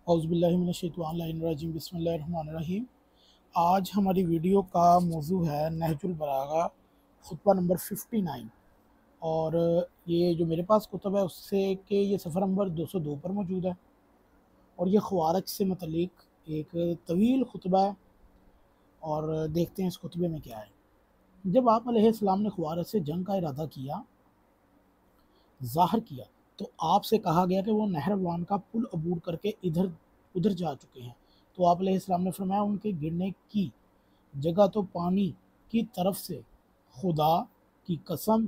اعوذ باللہ من الشیطان الرجیم بسم اللہ الرحمن الرحیم۔ آج ہماری ویڈیو کا موضوع ہے نہج البلاغہ خطبہ نمبر 59، اور یہ جو میرے پاس کتب ہے اس سے کہ یہ صفحہ نمبر 202 پر موجود ہے، اور یہ خوارج سے متعلق ایک طویل خطبہ ہے، اور دیکھتے ہیں اس خطبے میں کیا ہے۔ جب آپ علیہ السلام نے خوارج سے جنگ کا ارادہ کیا، ظاہر کیا، تو آپ سے کہا گیا کہ وہ نہروان کا پل عبور کر کے ادھر جا چکے ہیں، تو آپ علیہ السلام نے فرمایا ان کے گرنے کی جگہ تو پانی کی طرف سے خدا کی قسم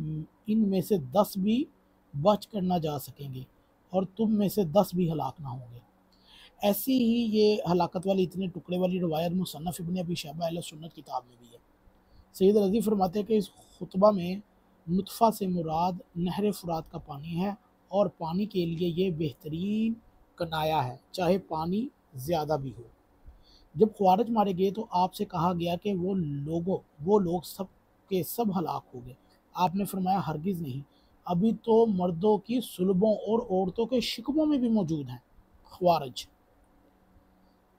ان میں سے 10 بھی بچ کر نہ جا سکیں گے، اور تم میں سے 10 بھی ہلاک نہ ہوں گے۔ ایسی ہی یہ ہلاکت والی اتنے ٹکڑے والی روایت مصنف ابن ابی شیبہ اہل سنت کتاب میں بھی ہے۔ سید رضی فرماتے ہیں کہ اس خطبہ میں نطفہ سے مراد نہر فرات کا پانی ہے، اور پانی کے لیے یہ بہترین کنایا ہے، چاہے پانی زیادہ بھی ہو۔ جب خوارج مارے گئے تو آپ سے کہا گیا کہ وہ لوگ سب کے سب ہلاک ہو گئے۔ آپ نے فرمایا ہرگز نہیں، ابھی تو مردوں کی صلبوں اور عورتوں کے شکموں میں بھی موجود ہیں خوارج،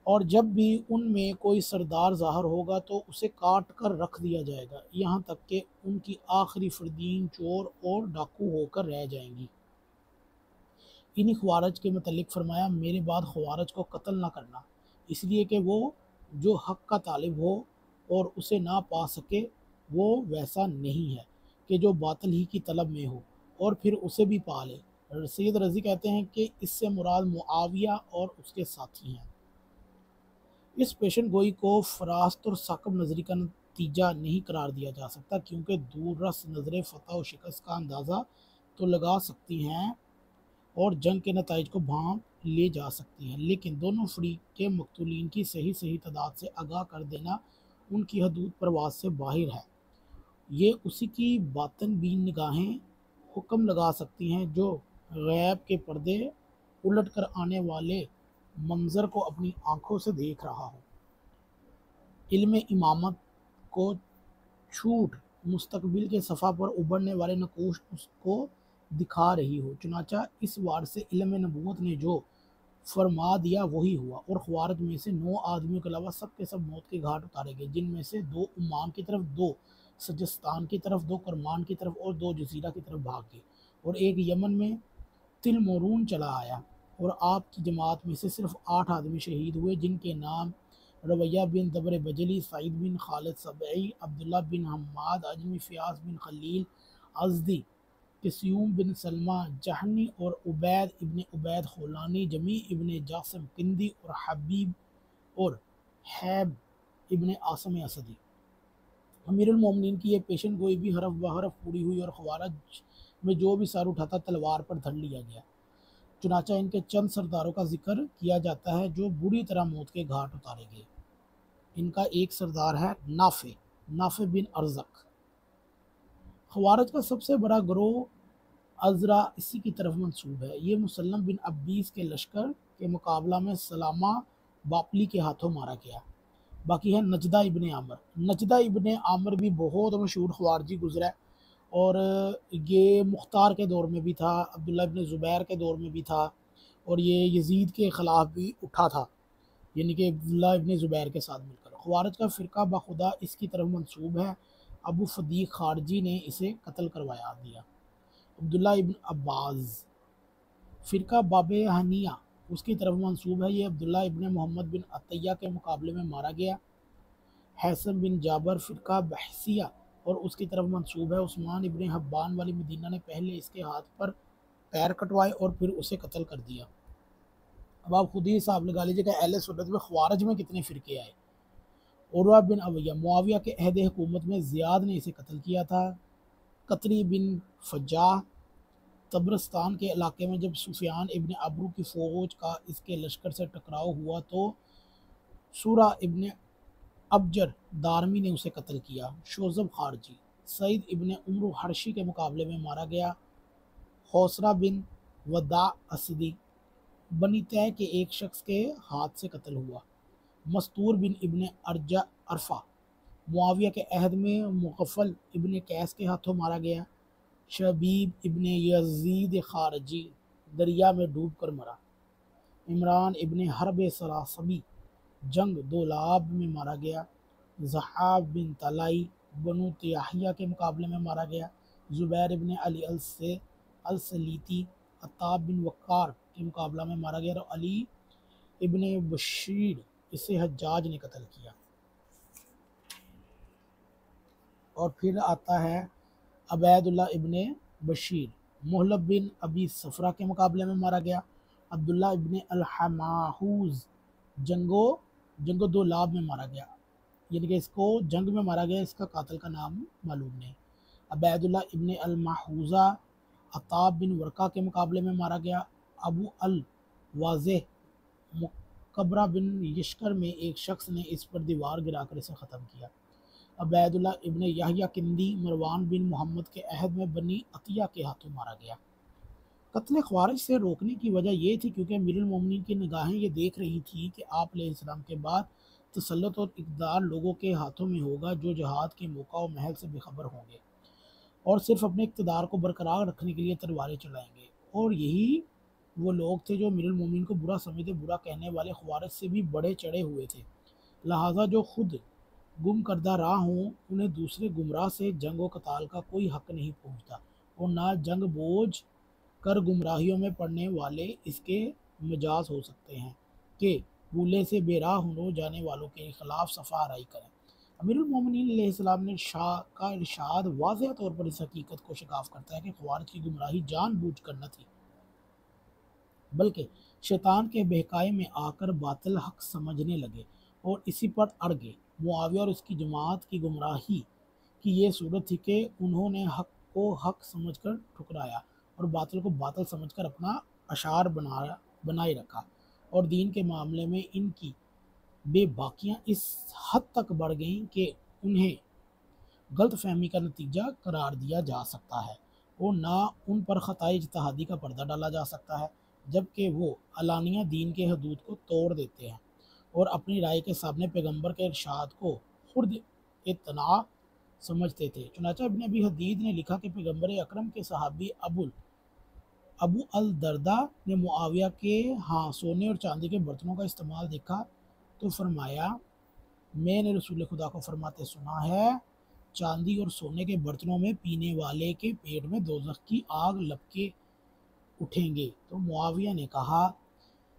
اور جب بھی ان میں کوئی سردار ظاہر ہوگا تو اسے کاٹ کر رکھ دیا جائے گا، یہاں تک کہ ان کی آخری فردین چور اور ڈاکو ہو کر رہ جائیں گی۔ انہی خوارج کے متعلق فرمایا میرے بعد خوارج کو قتل نہ کرنا، اس لیے کہ وہ جو حق کا طالب ہو اور اسے نہ پا سکے وہ ویسا نہیں ہے کہ جو باطل ہی کی طلب میں ہو اور پھر اسے بھی پا لے۔ سید رضی کہتے ہیں کہ اس سے مراد معاویہ اور اس کے ساتھی ہیں۔ اس پیشن گوئی کو فراست اور ثاقب نظری کا نتیجہ نہیں قرار دیا جا سکتا، کیونکہ دور رس نظریں فتح و شکست کا اندازہ تو لگا سکتی ہیں اور جنگ کے نتائج کو بھانپ لے جا سکتی ہیں، لیکن دونوں فریق کے مقتولین کی صحیح تعداد سے آگاہ کر دینا ان کی حدود پرواز سے باہر ہے۔ یہ اسی کی باطن بین نگاہیں حکم لگا سکتی ہیں جو غیب کے پردے الٹ کر آنے والے منظر کو اپنی آنکھوں سے دیکھ رہا ہو، علم امامت کو چھوٹ مستقبل کے صفحہ پر ابھرنے والے نقوش اس کو دکھا رہی ہو۔ چنانچہ اس وار سے علم نبوت نے جو فرما دیا وہی ہوا، اور خوارج میں سے 9 آدمیوں کے علاوہ سب کے سب موت کے گھاٹ اتارے گئے، جن میں سے 2 عمان کی طرف، 2 سجستان کی طرف، 2 کرمان کی طرف اور 2 جزیرہ کی طرف بھاگ گئے، اور ایک یمن میں تل مورون چلا آیا۔ اور آپ کی جماعت میں سے صرف 8 آدمی شہید ہوئے، جن کے نام رویہ بن دبر بجلی، سعید بن خالد سبعی، عبداللہ بن حماد عجمی، فیاض بن خلیل ازدی، قسیوم بن سلمہ جہنی، اور عبید ابن عبید خولانی، جمیع ابن جاسم کندی، اور حبیب اور حیب ابن عاصم اسدی۔ امیر المومنین کی یہ پیشن گوئی بھی حرف بحرف پوری ہوئی، اور خوارج میں جو بھی سر اٹھاتا تلوار پر دھر لیا گیا۔ چنانچہ ان کے چند سرداروں کا ذکر کیا جاتا ہے جو بری طرح موت کے گھاٹ اتارے گئے۔ ان کا ایک سردار ہے نافع بن ارزق۔ خوارج کا سب سے بڑا گروہ ازرا اسی کی طرف منسوب ہے۔ یہ مسلم بن عبیس کے لشکر کے مقابلہ میں سلامہ باپلی کے ہاتھوں مارا گیا۔ باقی ہے نجدہ ابن عامر۔ نجدہ ابن عامر بھی بہت مشہور خوارجی گزرا ہے، اور یہ مختار کے دور میں بھی تھا، عبداللہ ابن زبیر کے دور میں بھی تھا، اور یہ یزید کے خلاف بھی اٹھا تھا، یعنی کہ عبداللہ ابن زبیر کے ساتھ مل کر۔ خوارج کا فرقہ بخدا اس کی طرف منسوب ہے، ابو فدیق خارجی نے اسے قتل کروایا دیا۔ عبداللہ ابن عباس فرقہ باب حنیہ اس کی طرف منسوب ہے، یہ عبداللہ ابن محمد بن عطیہ کے مقابلے میں مارا گیا۔ حیثم بن جابر فرقہ بحثیہ اور اس کی طرف منسوب ہے، عثمان ابن حبان والی مدینہ نے پہلے اس کے ہاتھ پر پیر کٹوائے اور پھر اسے قتل کر دیا۔ اب آپ خود ہی حساب لگا لیجیے کہ اہل سنت میں خوارج میں کتنے فرقے آئے۔ عروہ بن اویہ معاویہ کے عہد حکومت میں زیاد نے اسے قتل کیا تھا۔ قطری بن فجاہ طبرستان کے علاقے میں جب سفیان ابن عبرو کی فوج کا اس کے لشکر سے ٹکراؤ ہوا تو سورہ ابن ابجر دارمی نے اسے قتل کیا۔ شوذب خارجی سعید ابن عمرو حرشی کے مقابلے میں مارا گیا۔ خوسرہ بن وداع اسدی بنی طے کے ایک شخص کے ہاتھ سے قتل ہوا۔ مستور بن ابن عرفہ معاویہ کے عہد میں مغفل ابن قیس کے ہاتھوں مارا گیا۔ شبیب ابن یزید خارجی دریا میں ڈوب کر مرا۔ عمران ابن حرب سراسبی جنگ دولاب میں مارا گیا، ضحاک بن طلائی بنو طیاحیہ کے مقابلے میں مارا گیا، زبیر ابن علی السلیتی عطاب بن وقار کے مقابلہ میں مارا گیا، اور علی ابن بشیر اسے حجاج نے قتل کیا۔ اور پھر آتا ہے عبید اللہ ابن بشیر، محلب بن ابی صفرہ کے مقابلے میں مارا گیا، عبداللہ ابن الحماحوز جنگو دولاب میں مارا گیا، یعنی کہ اس کو جنگ میں مارا گیا، اس کا قاتل کا نام معلوم نہیں۔ عبید اللہ ابن المحوزہ عطاب بن ورقہ کے مقابلے میں مارا گیا، ابو الواضح مقبرہ بن یشکر میں ایک شخص نے اس پر دیوار گرا کر اسے ختم کیا۔ عبید اللہ ابن یحییٰ کندی مروان بن محمد کے عہد میں بنی عطیہ کے ہاتھوں مارا گیا۔ قتل خوارج سے روکنے کی وجہ یہ تھی کیونکہ امیر المومنین کی نگاہیں یہ دیکھ رہی تھی کہ آپ علیہ السلام کے بعد تسلط اور اقتدار لوگوں کے ہاتھوں میں ہوگا جو جہاد کے موقع و محل سے بے خبر ہوں گے اور صرف اپنے اقتدار کو برقرار رکھنے کے لیے تلواریں چلائیں گے، اور یہی وہ لوگ تھے جو امیر المومنین کو برا سمجھتے، برا کہنے والے خوارج سے بھی بڑے چڑھے ہوئے تھے، لہٰذا جو خود گم کردہ راہ ہوں انہیں دوسرے گمراہ سے جنگ و قتال کا کوئی حق نہیں پہنچتا، اور نہ جنگ بوجھ کر گمراہیوں میں پڑنے والے اس کے مجاز ہو سکتے ہیں کہ بھولے سے بے راہ ہو جانے والوں کے خلاف صفا آرائی کریں۔ امیر المومنین علیہ السلام نے کا ارشاد واضح طور پر اس حقیقت کو شگاف کرتا ہے کہ خوارج کی گمراہی جان بوجھ کر نہ تھی، بلکہ شیطان کے بہکائے میں آ کر باطل حق سمجھنے لگے اور اسی پر اڑ گئے۔ معاویہ اور اس کی جماعت کی گمراہی کی یہ صورت تھی کہ انہوں نے حق کو حق سمجھ کر ٹھکرایا اور باطل کو باطل سمجھ کر اپنا اشعار بنائے رکھا، اور دین کے معاملے میں ان کی بے باکیاں اس حد تک بڑھ گئیں کہ انہیں غلط فہمی کا نتیجہ قرار دیا جا سکتا ہے اور نہ ان پر خطۂ اجتہادی کا پردہ ڈالا جا سکتا ہے، جبکہ وہ علانیہ دین کے حدود کو توڑ دیتے ہیں اور اپنی رائے کے سامنے پیغمبر کے ارشاد کو خرد اتناع سمجھتے تھے۔ چنانچہ ابن ابی حدید نے لکھا کہ پیغمبر اکرم کے صحابی ابو الدرداء نے معاویہ کے ہاں سونے اور چاندی کے برتنوں کا استعمال دیکھا تو فرمایا، میں نے رسول خدا کو فرماتے سنا ہے، چاندی اور سونے کے برتنوں میں پینے والے کے پیٹ میں دوزخ کی آگ لپکے اٹھیں گے۔ تو معاویہ نے کہا،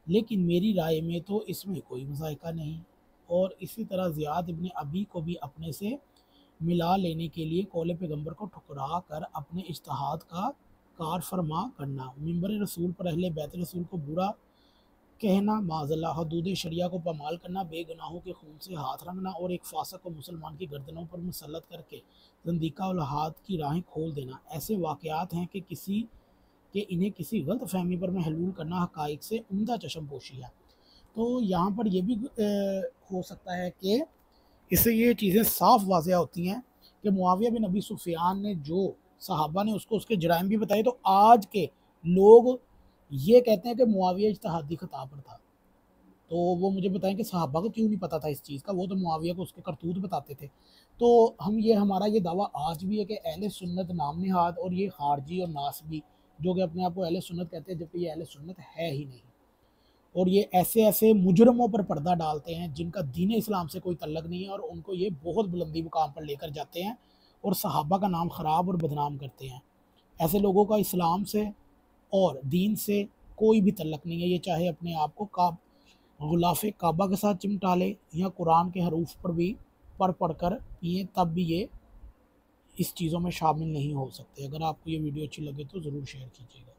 لیکن میری رائے میں تو اس میں کوئی مذائقہ نہیں، اور اسی طرح زیاد ابن ابی کو بھی اپنے سے ملا لینے کے لیے قول پیغمبر کو ٹھکرا کر اپنے اجتہاد کا کار فرما کرنا، منبر رسول پر اہل بیت رسول کو برا کہنا، معاذ اللہ حدود شریعہ کو پامال کرنا، بے گناہوں کے خون سے ہاتھ رنگنا اور ایک فاسق کو مسلمان کی گردنوں پر مسلط کر کے زندیقہ الہاد کی راہیں کھول دینا ایسے واقعات ہیں کہ انہیں کسی غلط فہمی پر محلول کرنا حقائق سے عمدہ چشم پوشی ہے۔ تو یہاں پر یہ بھی ہو سکتا ہے کہ اس سے یہ چیزیں صاف واضح ہوتی ہیں کہ معاویہ بن ابی سفیان نے جو صحابہ نے اس کو اس کے جرائم بھی بتائے، تو آج کے لوگ یہ کہتے ہیں کہ معاویہ اجتہادی خطا پر تھا، تو وہ مجھے بتائیں کہ صحابہ کو کیوں نہیں پتا تھا اس چیز کا، وہ تو معاویہ کو اس کے کرتوت بتاتے تھے۔ تو ہمارا یہ دعویٰ آج بھی ہے کہ اہل سنت نام نہاد اور یہ خارجی اور ناصبی جو کہ اپنے آپ کو اہل سنت کہتے ہیں جبکہ یہ اہل سنت ہے ہی نہیں، اور یہ ایسے مجرموں پر پردہ ڈالتے ہیں جن کا دین اسلام سے کوئی تعلق نہیں ہے، اور ان کو یہ بہت بلندی مقام پر لے کر جاتے ہیں اور صحابہ کا نام خراب اور بدنام کرتے ہیں۔ ایسے لوگوں کا اسلام سے اور دین سے کوئی بھی تعلق نہیں ہے، یہ چاہے اپنے آپ کو غلاف کعبہ کے ساتھ چمٹا لے یا قرآن کے حروف پر بھی پڑھ کر پیئیں، تب بھی یہ اس چیزوں میں شامل نہیں ہو سکتے۔ اگر آپ کو یہ ویڈیو اچھی لگے تو ضرور شیئر کیجیے گا۔